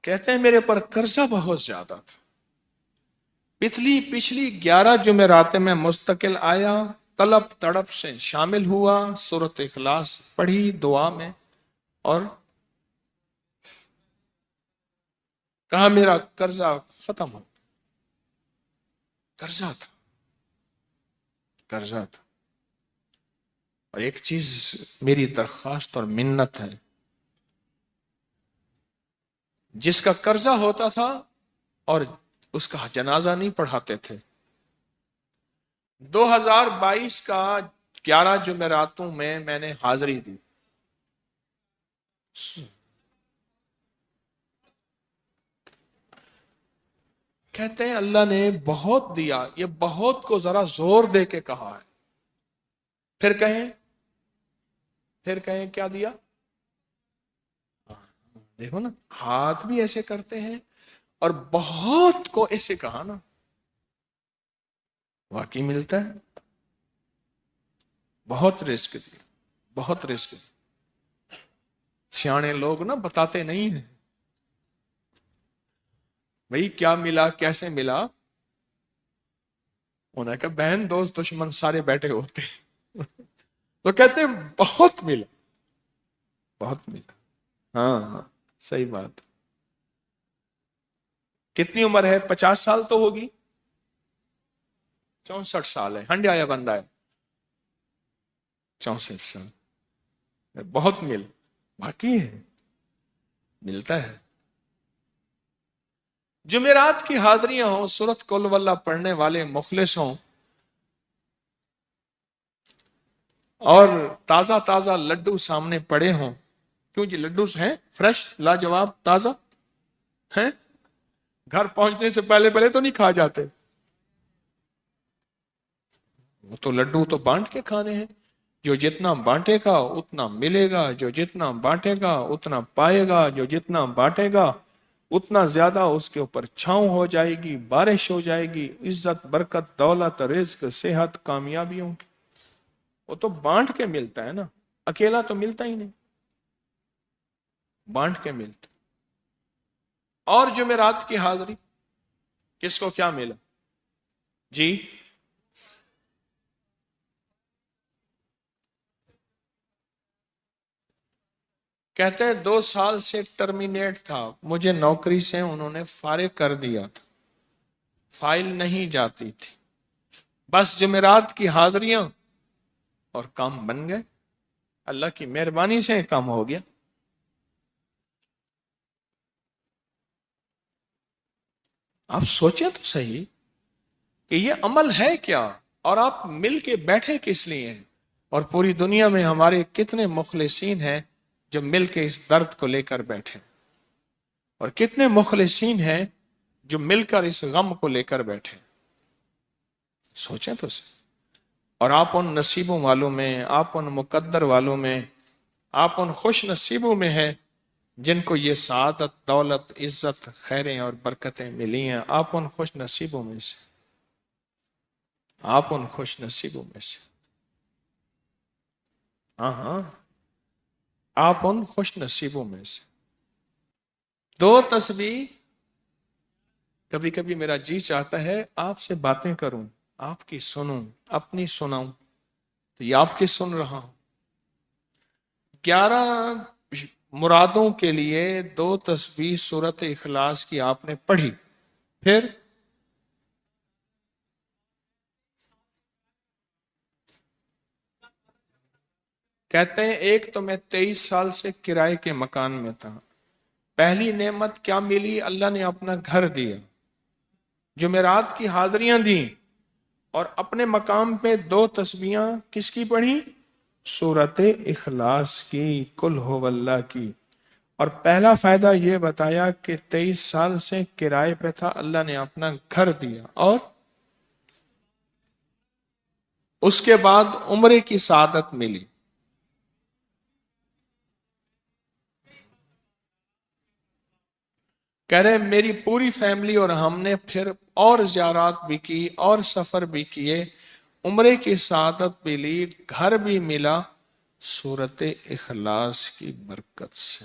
کہتے ہیں میرے پر قرضہ بہت زیادہ تھا، پچھلی 11 جمعراتیں میں مستقل آیا، طلب تڑپ سے شامل ہوا، سورۃ اخلاص پڑھی دعا میں، اور کہا میرا قرضہ ختم ہو۔ قرضہ تھا، قرضہ تھا۔ اور ایک چیز میری درخواست اور منت ہے، جس کا قرضہ ہوتا تھا اور اس کا جنازہ نہیں پڑھاتے تھے، 2022 کا 11 جمعراتوں میں نے حاضری دی۔ کہتے ہیں اللہ نے بہت دیا، یہ بہت کو ذرا زور دے کے کہا ہے، پھر کہیں کیا دیا؟ دیکھو نا، ہاتھ بھی ایسے کرتے ہیں اور بہت کو ایسے کہا نا، واقعی ملتا ہے۔ بہت رزق دیا، بہت رزق دیا۔ سیانے لوگ نا بتاتے نہیں ہیں بھئی کیا ملا، کیسے ملا، انہیں کہا بہن دوست دشمن سارے بیٹھے ہوتے ہیں تو کہتے ہیں بہت ملا، بہت ملا۔ ہاں ہاں، صحیح بات۔ کتنی عمر ہے؟ 50 سال تو ہوگی، 64 سال ہے، ہنڈیا یا بندہ ہے؟ 64 سال، بہت مل، باقی ہے، ملتا ہے۔ جمعرات کی حاضریاں ہوں، سورۃ قل ہو اللہ پڑھنے والے مخلص ہوں، اور تازہ تازہ لڈو سامنے پڑے ہوں، کیوں جی لڈو ہیں فریش لاجواب تازہ ہیں، گھر پہنچنے سے پہلے پہلے تو نہیں کھا جاتے، وہ تو لڈو تو بانٹ کے کھانے ہیں، جو جتنا بانٹے گا اتنا ملے گا، جو جتنا بانٹے گا اتنا پائے گا، جو جتنا بانٹے گا اتنا زیادہ اس کے اوپر چھاؤں ہو جائے گی، بارش ہو جائے گی، عزت برکت دولت رزق صحت کامیابیوں کی، وہ تو بانٹ کے ملتا ہے نا، اکیلا تو ملتا ہی نہیں، بانٹ کے ملتا۔ اور جمعرات کی حاضری کس کو کیا ملا؟ جی کہتے ہیں 2 سال سے ٹرمینیٹ تھا، مجھے نوکری سے انہوں نے فارغ کر دیا تھا، فائل نہیں جاتی تھی، بس جمعرات کی حاضریاں اور کام بن گئے، اللہ کی مہربانی سے کام ہو گیا۔ آپ سوچیں تو صحیح کہ یہ عمل ہے کیا، اور آپ مل کے بیٹھے کس لیے ہیں، اور پوری دنیا میں ہمارے کتنے مخلصین ہیں جو مل کے اس درد کو لے کر بیٹھے، اور کتنے مخلصین ہیں جو مل کر اس غم کو لے کر بیٹھے، سوچیں تو صحیح۔ اور آپ ان نصیبوں والوں میں، آپ ان مقدر والوں میں، آپ ان خوش نصیبوں میں ہیں جن کو یہ سعادت دولت عزت خیریں اور برکتیں ملی ہیں، آپ ان خوش نصیبوں میں سے، آپ ان خوش نصیبوں میں سے، ہاں ہاں، آپ ان خوش نصیبوں میں سے۔ 2 تسبیح، کبھی کبھی میرا جی چاہتا ہے آپ سے باتیں کروں، آپ کی سنوں، اپنی سناؤں، تو یہ آپ کی سن رہا ہوں۔ 11 مرادوں کے لیے 2 تسبیح سورۃ اخلاص کی آپ نے پڑھی، پھر کہتے ہیں ایک تو میں 23 سال سے کرائے کے مکان میں تھا، پہلی نعمت کیا ملی؟ اللہ نے اپنا گھر دیا، جمعرات کی حاضریاں دیں، اور اپنے مقام پہ 2 تسبیحاں کس کی پڑھی؟ سورۃ اخلاص کی، قل ہو اللہ کی۔ اور پہلا فائدہ یہ بتایا کہ 23 سال سے کرائے پہ تھا، اللہ نے اپنا گھر دیا، اور اس کے بعد عمرے کی سعادت ملی۔ کہہ رہے میری پوری فیملی اور ہم نے پھر اور زیارات بھی کی اور سفر بھی کیے، عمرے کی سعادت بھی لی، گھر بھی ملا، سورۃ اخلاص کی برکت سے۔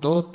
2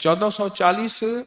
1440।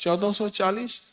1440।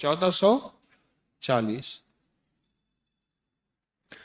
1440।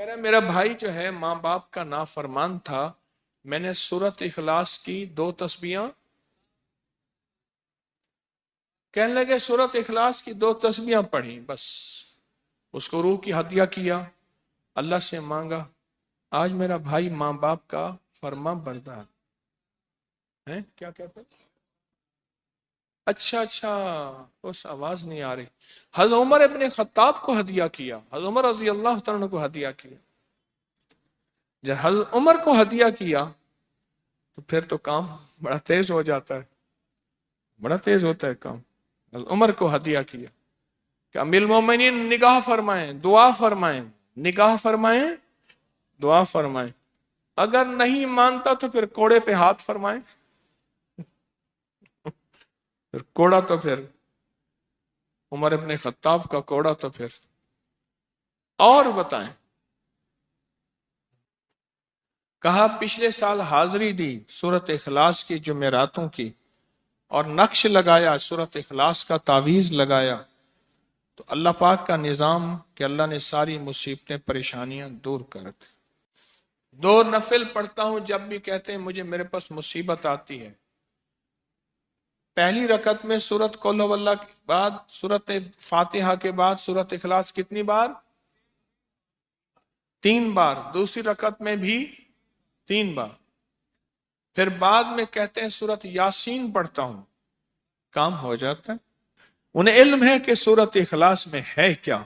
کہہ رہا میرا بھائی جو ہے ماں باپ کا نافرمان تھا، میں نے سورت اخلاص کی 2 تسبیحاں، کہنے لگے سورت اخلاص کی 2 تسبیحاں پڑھی بس، اس کو روح کی ہدیہ کیا، اللہ سے مانگا، آج میرا بھائی ماں باپ کا فرما بردار ہے۔ کیا کہتے ہیں؟ اچھا اس آواز نہیں آ رہی۔ حضرت عمر ابن خطاب کو ہدیہ کیا، حضرت عمر رضی اللہ تعالیٰ کو ہدیہ کیا۔ جب حضرت عمر کو ہدیہ کیا تو پھر تو کام بڑا تیز ہو جاتا ہے، بڑا تیز ہوتا ہے کام۔ حضرت عمر کو ہدیہ کیا کہ امیر المومنین نگاہ فرمائیں، دعا فرمائیں، نگاہ فرمائیں، دعا فرمائیں، اگر نہیں مانتا تو پھر کوڑے پہ ہاتھ فرمائیں، پھر کوڑا تو پھر عمر ابن خطاب کا کوڑا تو پھر اور بتائیں۔ کہا پچھلے سال حاضری دی سورت اخلاص کی جمعراتوں کی، اور نقش لگایا سورت اخلاص کا، تعویذ لگایا، تو اللہ پاک کا نظام کہ اللہ نے ساری مصیبتیں پریشانیاں دور کر دی۔ 2 نفل پڑھتا ہوں جب بھی کہتے ہیں مجھے میرے پاس مصیبت آتی ہے۔ پہلی رکعت میں سورت قل هو اللہ کے بعد، سورت فاتحہ کے بعد سورت اخلاص کتنی بار؟ 3 بار۔ دوسری رکعت میں بھی 3 بار۔ پھر بعد میں کہتے ہیں سورت یاسین پڑھتا ہوں، کام ہو جاتا ہے۔ انہیں علم ہے کہ سورت اخلاص میں ہے کیا،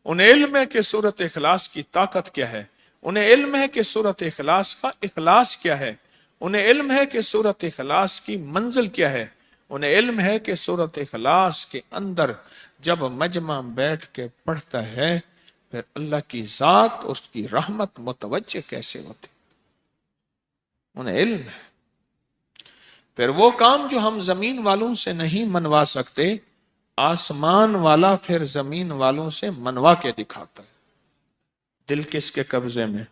انہیں علم ہے کہ سورت اخلاص کی طاقت کیا ہے، انہیں علم ہے کہ سورت اخلاص کا اخلاص کیا ہے، انہیں علم ہے کہ سورت اخلاص کی منزل کیا ہے، انہیں علم ہے کہ سورت اخلاص کے اندر جب مجمع بیٹھ کے پڑھتا ہے پھر اللہ کی ذات اس کی رحمت متوجہ کیسے ہوتی، انہیں علم ہے۔ پھر وہ کام جو ہم زمین والوں سے نہیں منوا سکتے، آسمان والا پھر زمین والوں سے منوا کے دکھاتا ہے۔ دل کس کے قبضے میں؟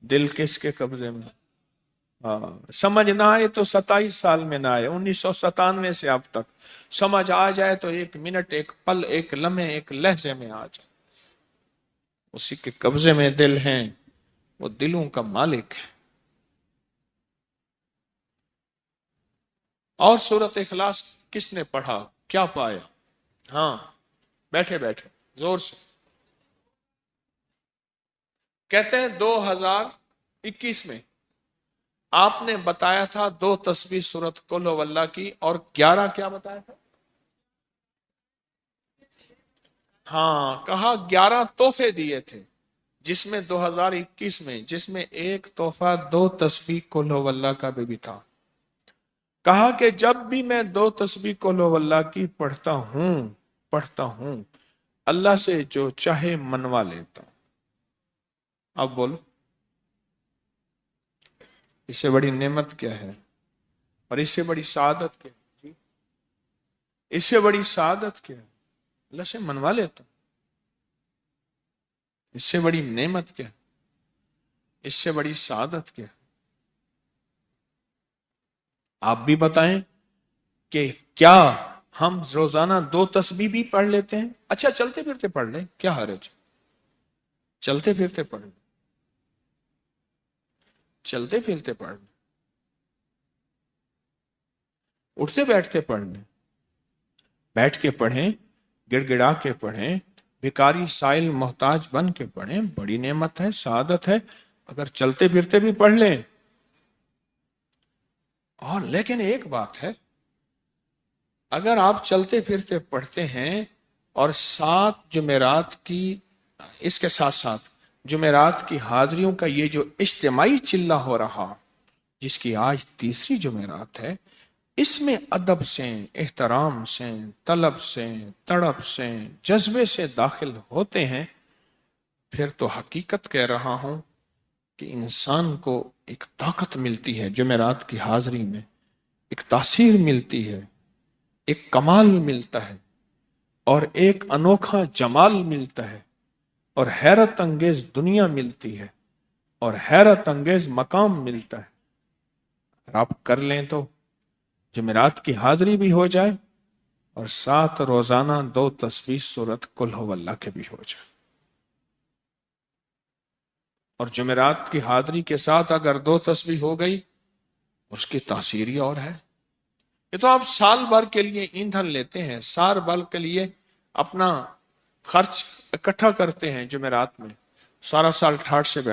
دل کس کے قبضے میں؟ سمجھ نہ آئے تو 27 سال میں نہ آئے، 1997 سے اب تک سمجھ آ جائے تو 1 منٹ، 1 پل، 1 لمحے، 1 لہجے میں آ جائے۔ اسی کے قبضے میں دل ہیں، وہ دلوں کا مالک ہے۔ اور سورت اخلاص کس نے پڑھا کیا پایا؟ ہاں بیٹھے بیٹھے زور سے کہتے ہیں 2021 میں آپ نے بتایا تھا 2 تسبیح سورت قل هو اللہ کی، اور 11 کیا بتایا تھا؟ ہاں کہا 11 تحفے دیے تھے، جس میں 2021 میں جس میں ایک تحفہ 2 تسبیح قل هو اللہ کا بھی تھا۔ کہا کہ جب بھی میں 2 تسبیح قل هو اللہ کی پڑھتا ہوں اللہ سے جو چاہے منوا لیتا ہوں۔ اب بولو اس سے بڑی نعمت کیا ہے، اور اس سے بڑی سعادت کیا ہے؟ اس سے بڑی سعادت کیا ہے؟ اللہ سے منوا لیتا ہوں۔ اس سے بڑی نعمت کیا ہے؟ اس سے بڑی سعادت کیا ہے؟ آپ بھی بتائیں کہ کیا ہم روزانہ 2 تسبیح بھی پڑھ لیتے ہیں؟ اچھا چلتے پھرتے پڑھ لیں، کیا حرج؟ چلتے پھرتے پڑھ لیں، چلتے پھرتے پڑھ لیں، اٹھتے بیٹھتے پڑھ لیں، بیٹھ کے پڑھیں، گڑ گڑا کے پڑھیں، بھکاری سائل محتاج بن کے پڑھیں، بڑی نعمت ہے، سعادت ہے اگر چلتے پھرتے بھی پڑھ لیں۔ اور لیکن ایک بات ہے، اگر آپ چلتے پھرتے پڑھتے ہیں اور 7 جمعرات کی، اس کے ساتھ ساتھ جمعرات کی حاضریوں کا یہ جو اجتماعی چلہ ہو رہا، جس کی آج 3ری جمعرات ہے، اس میں ادب سے، احترام سے، طلب سے، تڑپ سے، جذبے سے داخل ہوتے ہیں، پھر تو حقیقت کہہ رہا ہوں کہ انسان کو ایک طاقت ملتی ہے، جمعرات کی حاضری میں ایک تاثیر ملتی ہے، ایک کمال ملتا ہے، اور ایک انوکھا جمال ملتا ہے، اور حیرت انگیز دنیا ملتی ہے، اور حیرت انگیز مقام ملتا ہے۔ اگر آپ کر لیں تو جمعرات کی حاضری بھی ہو جائے اور ساتھ روزانہ 2 تسبیح سورت قل هو اللہ کے بھی ہو جائے۔ اور جمعرات کی حاضری کے ساتھ اگر 2 تسبیح ہو گئی اس کی تاثیر ہی اور ہے. یہ تو آپ سال بھر کے لیے ایندھن لیتے ہیں، سال بھر کے لیے اپنا خرچ اکٹھا کرتے ہیں جمعرات میں، سارا سال ٹھاٹ سے بیٹھ